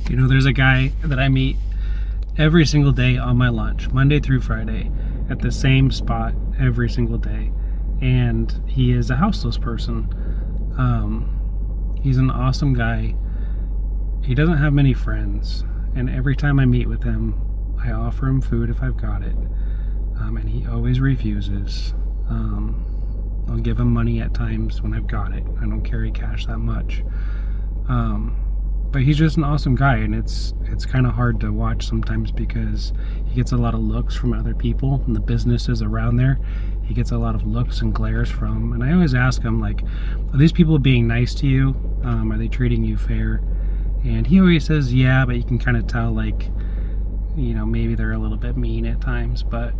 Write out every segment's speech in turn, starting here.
You know, there's a guy that I meet every single day on my lunch, Monday through Friday, at the same spot every single day. And he is a houseless person. He's an awesome guy. He doesn't have many friends. And every time I meet with him, I offer him food if I've got it. And he always refuses. I'll give him money at times when I've got it. I don't carry cash that much. But he's just an awesome guy, and it's kind of hard to watch sometimes because he gets a lot of looks from other people and the businesses around there. He gets a lot of looks and glares from, and I always ask him, like, are these people being nice to you? Are they treating you fair? And he always says, yeah, but you can kind of tell, like, you know, maybe they're a little bit mean at times, but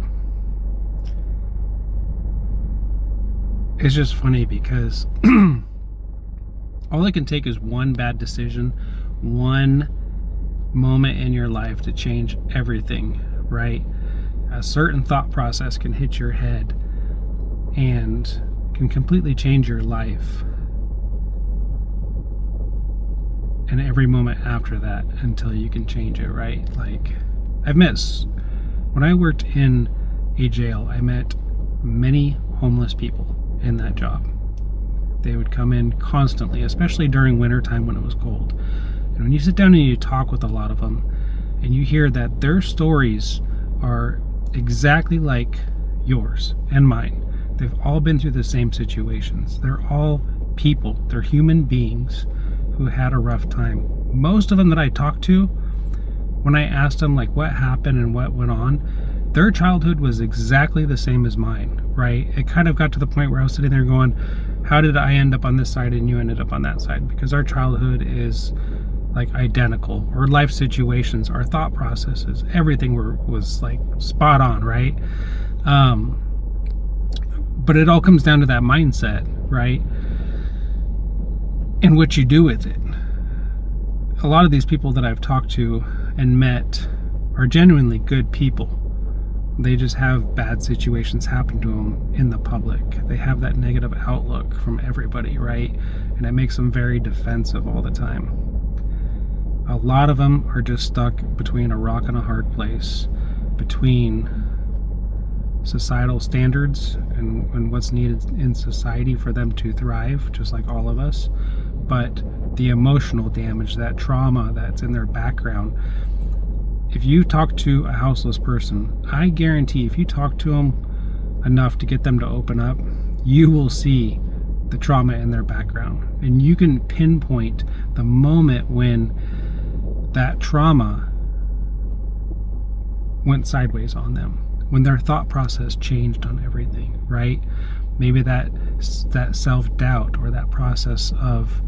it's just funny because all it can take is one bad decision, one moment in your life to change everything, right? A certain thought process can hit your head and can completely change your life. And every moment after that until you can change it, right? Like, when I worked in a jail, I met many homeless people in that job. They would come in constantly, especially during winter time when it was cold. And when you sit down and you talk with a lot of them, and you hear that their stories are exactly like yours and mine. They've all been through the same situations. They're all people. They're human beings who had a rough time. Most of them that I talked to, when I asked them, like, what happened and what went on, their childhood was exactly the same as mine, right? It kind of got to the point where I was sitting there going, how did I end up on this side and you ended up on that side? Because our childhood is like identical, or life situations, our thought processes, everything was like spot on, right? But it all comes down to that mindset, right? And what you do with it. A lot of these people that I've talked to and met are genuinely good people. They just have bad situations happen to them in the public. They have that negative outlook from everybody, right? And it makes them very defensive all the time. A lot of them are just stuck between a rock and a hard place, between societal standards and what's needed in society for them to thrive, just like all of us. But the emotional damage, that trauma that's in their background. If you talk to a houseless person, I guarantee if you talk to them enough to get them to open up, you will see the trauma in their background. And you can pinpoint the moment when that trauma went sideways on them, when their thought process changed on everything, right? Maybe that self-doubt, or that process of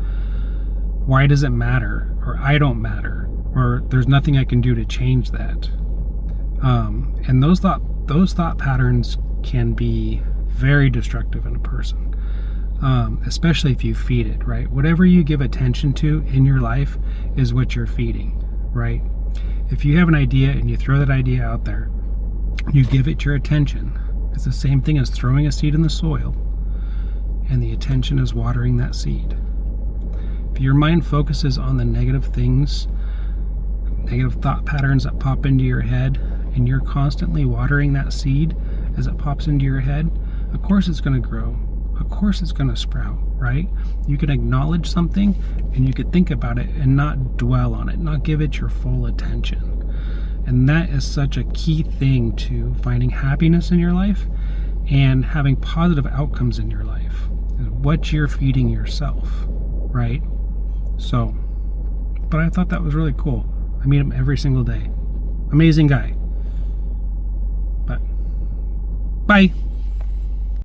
why does it matter, or I don't matter, or there's nothing I can do to change that. And those thought patterns can be very destructive in a person, especially if you feed it, right? Whatever you give attention to in your life is what you're feeding, right? If you have an idea and you throw that idea out there, you give it your attention. It's the same thing as throwing a seed in the soil, and the attention is watering that seed. If your mind focuses on the negative things, negative thought patterns that pop into your head, and you're constantly watering that seed as it pops into your head, of course it's going to grow. Of course it's going to sprout, right? You can acknowledge something and you could think about it and not dwell on it, not give it your full attention. And that is such a key thing to finding happiness in your life and having positive outcomes in your life. What you're feeding yourself, right? So, but I thought that was really cool. I meet him every single day. Amazing guy. But, bye.